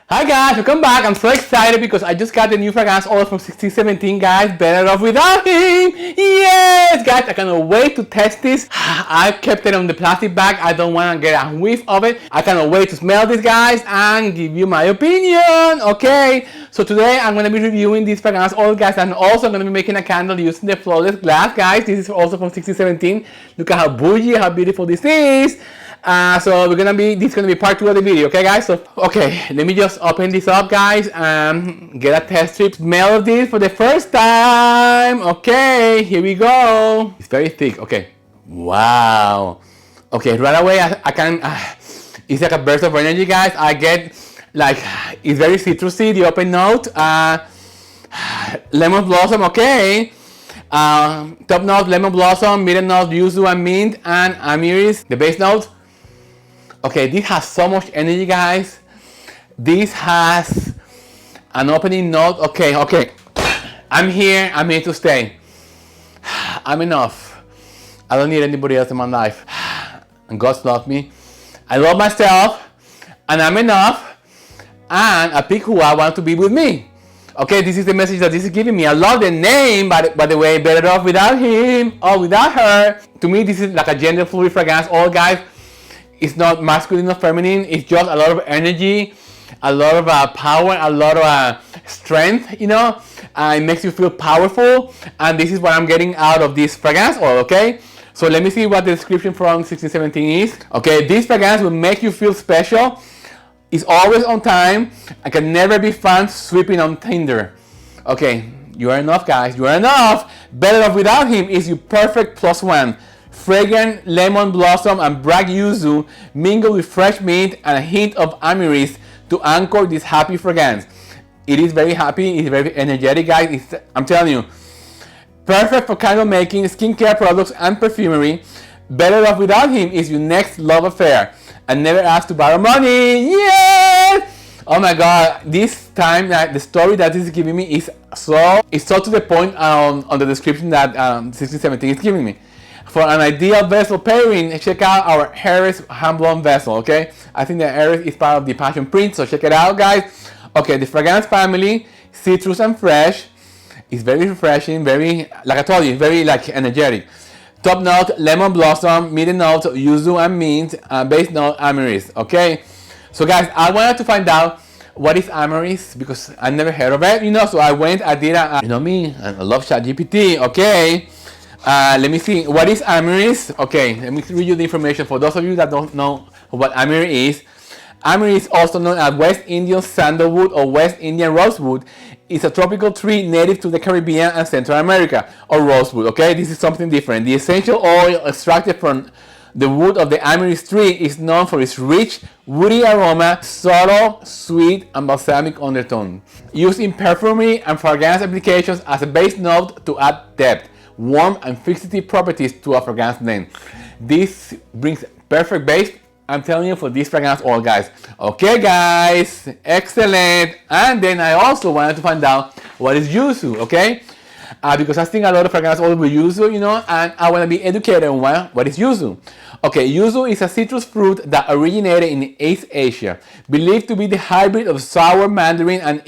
Hi guys, welcome back. I'm so excited because I just got the new fragrance all from 1617, guys. Better off without him. Yes, guys, I cannot wait to test this. I kept it on the plastic bag. I don't want to get a whiff of it. I cannot wait to smell this, guys, and give you my opinion. Okay, so today I'm going to be reviewing this fragrance all, guys, and also going to be making a candle using the flawless glass, guys. This is also from 1617. Look at how bougie, how beautiful this is. So this is gonna be part 2 of the video, okay guys? So okay, let me just open this up, guys, and get a test strip smell of this for the first time. Okay, here we go. It's very thick. Okay, wow. Okay, right away I can it's like a burst of energy, guys. I get like, it's very citrusy, the open note, lemon blossom. Okay, top note lemon blossom, middle note yuzu and mint, and amiris, the base note. Okay, this has so much energy, guys. This has an opening note. Okay, I'm here to stay. I'm enough. I don't need anybody else in my life. And God loves me. I love myself, and I'm enough, and I pick who I want to be with me. Okay, this is the message that this is giving me. I love the name, by the way, better off without him or without her. To me, this is like a gender fluid fragrance. All, guys, it's not masculine or feminine. It's just a lot of energy, a lot of power, a lot of strength, you know. It makes you feel powerful, and this is what I'm getting out of this fragrance oil, okay? So let me see what the description from 1617 is. Okay, this fragrance will make you feel special. It's always on time and can never be found sweeping on Tinder. Okay, you are enough, guys. You are enough. Better off without him is your perfect +1. Fragrant lemon blossom and black yuzu mingled with fresh mint and a hint of amiris to anchor this happy fragrance. It is very happy. It's very energetic, guys. I'm telling you, perfect for candle making, skincare products, and perfumery. Better off without him is your next love affair, and never ask to borrow money. Yes! Oh my God! This time, the story that this is giving me is so to the point on the description that 1617 is giving me. For an ideal vessel pairing, check out our Harris hand-blown vessel, okay? I think the Harris is part of the passion print, so check it out, guys. Okay, the fragrance family, citrus and fresh. It's very refreshing, very, like I told you, very like energetic. Top note, lemon blossom, middle note, yuzu and mint, base note, amiris, okay? So guys, I wanted to find out what is amiris because I never heard of it, you know, so I did a, you know me, I love ChatGPT, okay? Let me see, what is amiris? Okay, let me read you the information for those of you that don't know what amiris is. Amiris is also known as West Indian sandalwood or West Indian rosewood. It's a tropical tree native to the Caribbean and Central America, or rosewood, okay? This is something different. The essential oil extracted from the wood of the amiris tree is known for its rich, woody aroma, subtle, sweet, and balsamic undertone. Used in perfumery and fragrance applications as a base note to add depth, warmth, and fixity properties to a fragrance blend. This brings perfect base, I'm telling you, for this fragrance oil, guys. Okay, guys, excellent. And then I also wanted to find out what is yuzu, okay? Because I think a lot of fragrance oil with yuzu, you know, and I want to be educated on what is yuzu. Okay, yuzu is a citrus fruit that originated in East Asia, believed to be the hybrid of sour mandarin and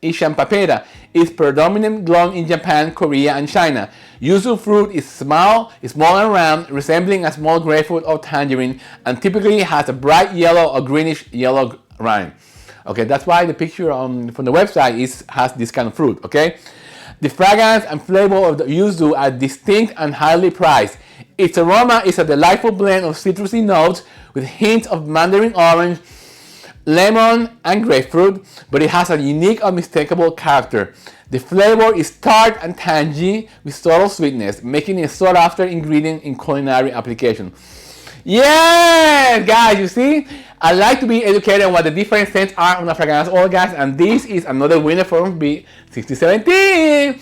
Ishan papaya. It's predominant grown in Japan, Korea, and China. Yuzu fruit is small and round, resembling a small grapefruit or tangerine, and typically has a bright yellow or greenish yellow rind. Okay, that's why the picture from the website has this kind of fruit, okay? The fragrance and flavor of the yuzu are distinct and highly prized. Its aroma is a delightful blend of citrusy notes with hints of mandarin orange, lemon, and grapefruit, but it has a unique, unmistakable character. The flavor is tart and tangy with subtle sweetness, making it a sought-after ingredient in culinary application. Yes, guys, you see? I like to be educated on what the different scents are on a fragrance oil, guys, and this is another winner from B1617.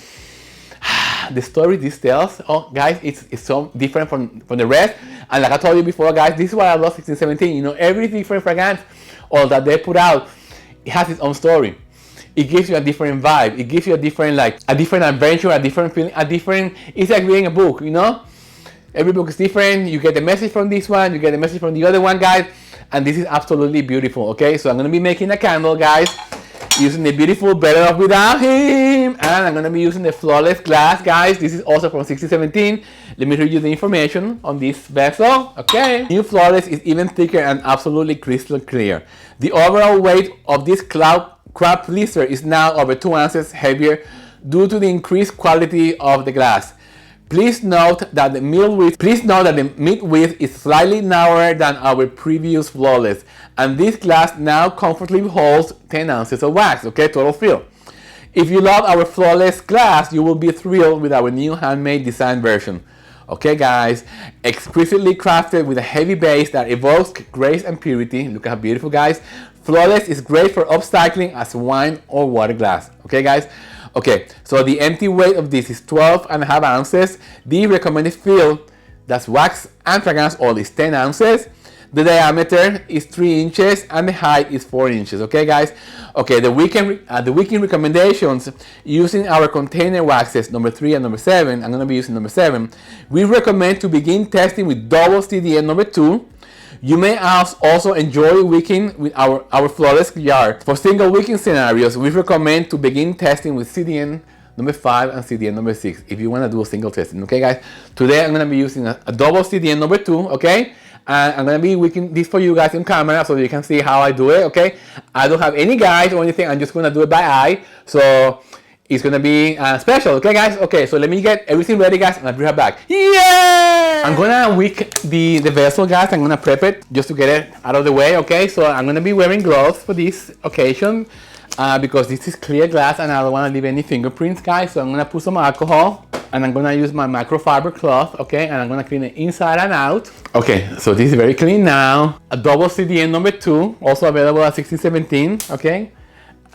The story this tells, oh guys, it's so different from the rest, and like I told you before, guys, this is why I love 1617. You know, every different fragrance oil that they put out, it has its own story. It gives you a different vibe. It gives you a different adventure, a different feeling, it's like reading a book, you know? Every book is different. You get the message from this one, you get the message from the other one, guys. and this is absolutely beautiful. Okay, so I'm gonna be making a candle, guys, using the beautiful Better Off Without Him, and I'm gonna be using the flawless glass, guys. This is also from 1617. Let me read you the information on this vessel. Okay, new flawless is even thicker and absolutely crystal clear. The overall weight of this crab pleaser is now over 2 ounces heavier due to the increased quality of the glass. Please note that the mid width is slightly narrower than our previous flawless, and this glass now comfortably holds 10 ounces of wax. Okay, total fill. If you love our flawless glass, you will be thrilled with our new handmade design version. Okay, guys, exquisitely crafted with a heavy base that evokes grace and purity. Look how beautiful, guys. Flawless is great for upcycling as wine or water glass. Okay, guys. Okay, so the empty weight of this is 12.5 ounces. The recommended fill, that's wax and fragrance oil, is 10 ounces. The diameter is 3 inches and the height is 4 inches. Okay, guys. Okay, the weekend recommendations using our container waxes number 3 and number 7. I'm gonna be using number 7. We recommend to begin testing with double CDN number 2. You may also enjoy wicking with our flawless yard. For single wicking scenarios, we recommend to begin testing with CDN number 5 and CDN number 6 if you want to do a single testing. Okay, guys. Today I'm going to be using a double CDN number 2. Okay, and I'm going to be wicking this for you guys on camera so you can see how I do it. Okay, I don't have any guides or anything. I'm just going to do it by eye. So it's gonna be special, okay, guys? Okay, so let me get everything ready, guys, and I'll be right back. Yeah! I'm gonna wick the vessel, guys. I'm gonna prep it just to get it out of the way, okay? So I'm gonna be wearing gloves for this occasion because this is clear glass and I don't wanna leave any fingerprints, guys. So I'm gonna put some alcohol and I'm gonna use my microfiber cloth, okay? And I'm gonna clean it inside and out. Okay, so this is very clean now. A double CDN number 2, also available at 1617, okay?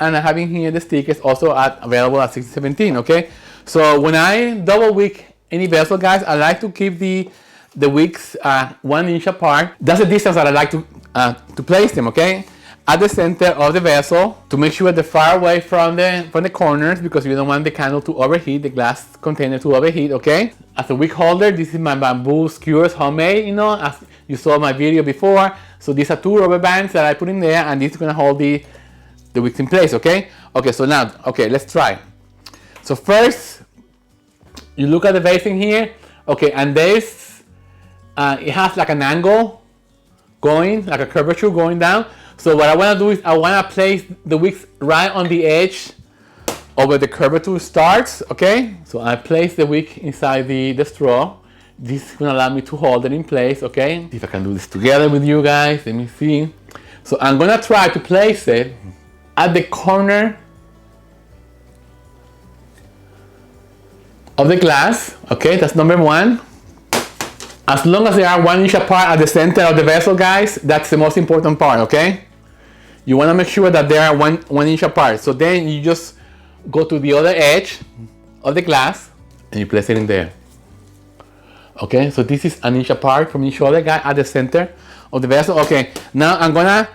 And I have in here the stickers also available at 1617, okay? So when I double wick any vessel, guys, I like to keep the wicks 1 inch apart. That's the distance that I like to place them, okay? At the center of the vessel to make sure they're far away from the corners because you don't want the candle to overheat, the glass container to overheat, okay? As a wick holder, this is my bamboo skewers, homemade, you know, as you saw my video before. So these are 2 rubber bands that I put in there, and this is gonna hold the wicks in place, okay? Okay, so now, okay, let's try. So first, you look at the basing here, okay, and there's, it has like an angle going, like a curvature going down. So what I wanna do is I wanna place the wicks right on the edge of where the curvature starts, okay? So I place the wick inside the straw. This is gonna allow me to hold it in place, okay? See if I can do this together with you guys, let me see. So I'm gonna try to place it at the corner of the glass, okay, that's number 1. As long as they are 1 inch apart at the center of the vessel, guys, that's the most important part, okay? You wanna make sure that they are one inch apart. So then you just go to the other edge of the glass and you place it in there. Okay, so this is 1 inch apart from each other, guys, at the center of the vessel. Okay, now I'm gonna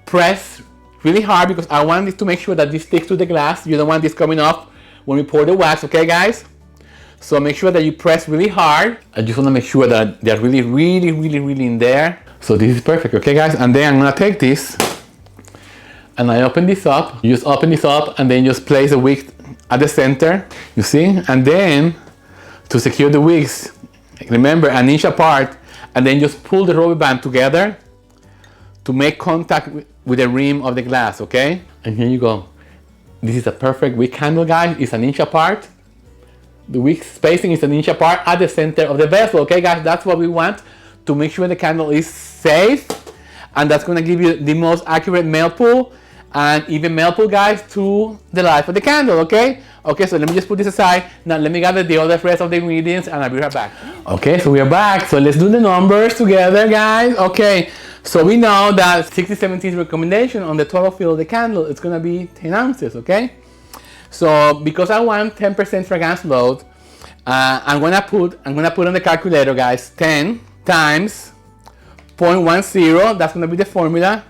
press really hard because I want this to make sure that this sticks to the glass. You don't want this coming off when we pour the wax, okay, guys? So make sure that you press really hard. I just want to make sure that they're really in there. So this is perfect, okay, guys? And then I'm gonna take this and I open this up. You just open this up and then just place the wick at the center, you see? And then to secure the wicks, remember 1 inch apart, and then just pull the rubber band together to make contact with the rim of the glass, okay? And here you go. This is a perfect wick candle, guys. It's 1 inch apart. The wick spacing is 1 inch apart at the center of the vessel, okay, guys? That's what we want to make sure the candle is safe, and that's gonna give you the most accurate melt pull and even melt pull, guys, to the life of the candle, okay? Okay, so let me just put this aside. Now let me gather the other rest of the ingredients and I'll be right back. Okay, so we are back. So let's do the numbers together, guys. Okay. So we know that 1617's recommendation on the total fill of the candle is gonna be 10 ounces, okay? So because I want 10% fragrance load, I'm gonna put on the calculator, guys, 10 times 0.10, that's gonna be the formula,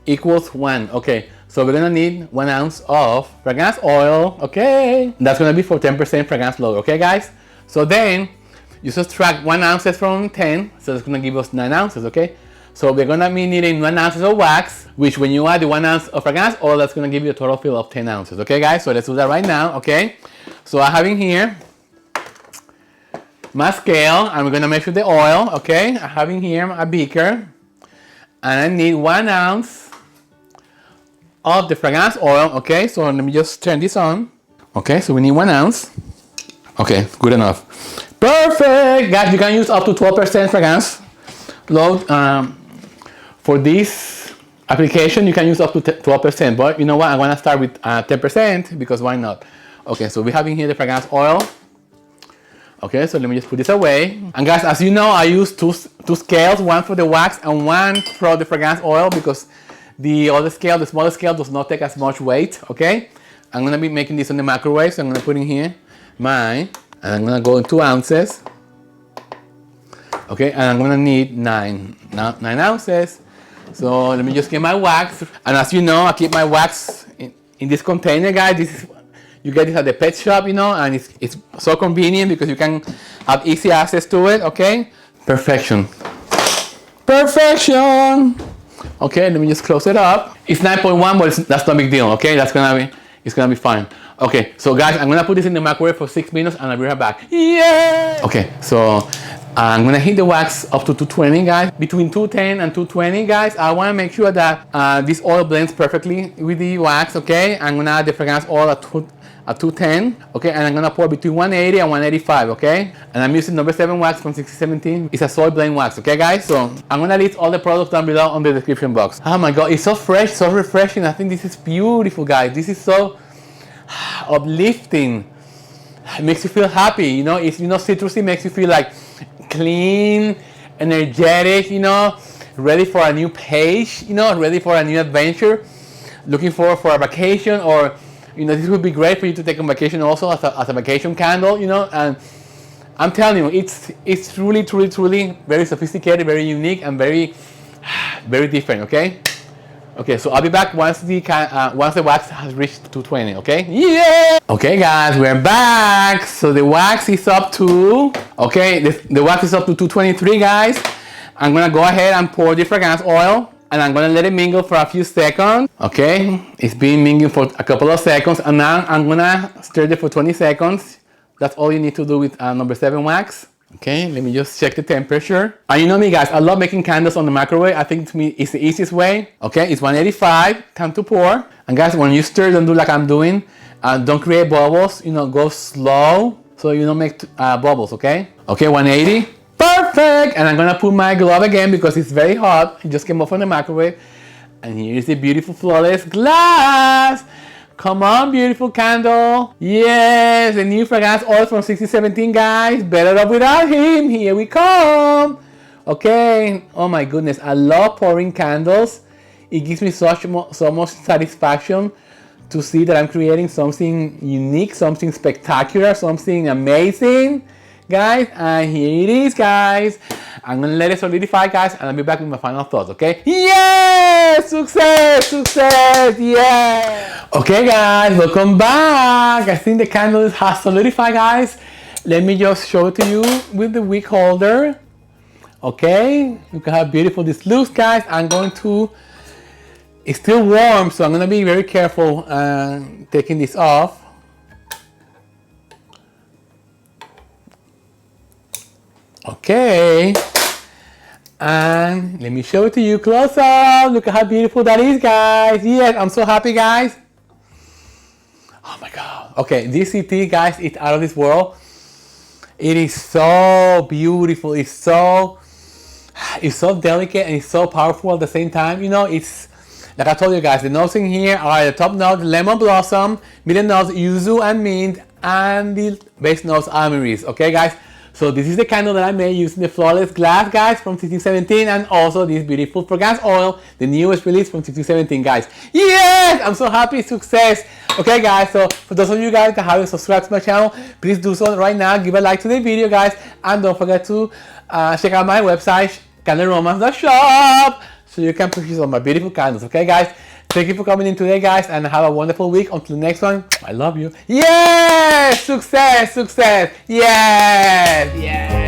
equals 1, okay? So we're gonna need 1 ounce of fragrance oil, okay? That's gonna be for 10% fragrance load, okay, guys? So then you subtract 1 ounce from 10, so it's gonna give us 9 ounces, okay? So we're gonna be needing 1 ounce of wax, which when you add the 1 ounce of fragrance oil, that's gonna give you a total fill of 10 ounces. Okay, guys, so let's do that right now. Okay, so I have in here my scale, and we're gonna measure the oil. Okay, I have in here a beaker, and I need 1 ounce of the fragrance oil. Okay, so let me just turn this on. Okay, so we need 1 ounce. Okay, good enough. Perfect, guys. You can use up to 12% fragrance load. For this application, you can use up to 12%, but you know what? I'm gonna start with 10% because why not? Okay, so we have in here the fragrance oil. Okay, so let me just put this away. And guys, as you know, I use two scales, one for the wax and one for the fragrance oil, because the other scale, the smaller scale, does not take as much weight. Okay, I'm gonna be making this on the microwave, so I'm gonna put in here mine, and I'm gonna go in 2 ounces. Okay, and I'm gonna need 9 ounces. So let me just get my wax, and as you know, I keep my wax in this container, guys. This is, you get this at the pet shop, you know, and it's so convenient because you can have easy access to it. Okay, perfection. Okay, let me just close it up. It's 9.1, but that's no big deal. Okay, it's gonna be fine. Okay, so guys, I'm gonna put this in the microwave for 6 minutes, and I'll be right back. Yeah. Okay, so I'm gonna heat the wax up to 220, guys. Between 210 and 220, guys. I wanna make sure that this oil blends perfectly with the wax. Okay, I'm gonna add the fragrance oil at 210. Okay, and I'm gonna pour between 180 and 185. Okay, and I'm using number 7 wax from 1617. It's a soy blend wax. Okay, guys. So I'm gonna list all the products down below on the description box. Oh my God, it's so fresh, so refreshing. I think this is beautiful, guys. This is so uplifting. It makes you feel happy. You know, it's, you know, citrusy makes you feel like clean, energetic, you know, ready for a new page, you know, ready for a new adventure, looking forward for a vacation, or, you know, this would be great for you to take on vacation also as a vacation candle, you know. And I'm telling you, it's truly very sophisticated, very unique, and very different. Okay. Okay, so I'll be back once the wax has reached 220. Okay. Yeah. Okay, guys, we're back. So the wax is up to, okay, the wax is up to 223, guys. I'm gonna go ahead and pour the fragrance oil, and I'm gonna let it mingle for a few seconds. Okay, it's been mingling for a couple of seconds, and now I'm gonna stir it for 20 seconds. That's all you need to do with number 7 wax. Okay, let me just check the temperature. And you know me, guys, I love making candles on the microwave. I think to me it's the easiest way. Okay, it's 185, time to pour. And guys, when you stir, don't do like I'm doing. Don't create bubbles, you know, go slow so you don't make bubbles. Okay, 180. Perfect. And I'm gonna put my glove again because it's very hot. It just came off from the microwave. And here is the beautiful flawless glass. Come on, beautiful candle. Yes, the new fragrance oil from 1617, guys. Better off without him. Here we come. Okay. Oh my goodness, I love pouring candles. It gives me so much satisfaction to see that I'm creating something unique, something spectacular, something amazing, guys. And here it is, guys. I'm gonna let it solidify, guys, and I'll be back with my final thoughts. Okay? Yeah! Success! Yeah! Okay, guys, welcome back. I think the candle has solidified, guys. Let me just show it to you with the wick holder. Okay, look at how beautiful this looks, guys. It's still warm, so I'm gonna be very careful taking this off. Okay, and let me show it to you close up. Look at how beautiful that is, guys. Yes, I'm so happy, guys. Oh my God. Okay, this CT, guys, it's out of this world. It is so beautiful. It's so delicate, and it's so powerful at the same time. You know, it's like I told you guys, the notes in here are the top notes, lemon blossom, middle notes, yuzu and mint, and the base notes, iris. Okay, guys. So this is the candle that I made using the flawless glass, guys, from 1617, and also this beautiful fragrance oil, the newest release from 1617, guys. Yes, I'm so happy. Success. Okay, guys, so for those of you guys that haven't subscribed to my channel, please do so right now. Give a like to the video, guys, and don't forget to check out my website, candleromance.shop, so you can purchase all my beautiful candles. Okay, guys, thank you for coming in today, guys, and have a wonderful week. Until the next one, I love you. Yes! Success! Yes! Yes!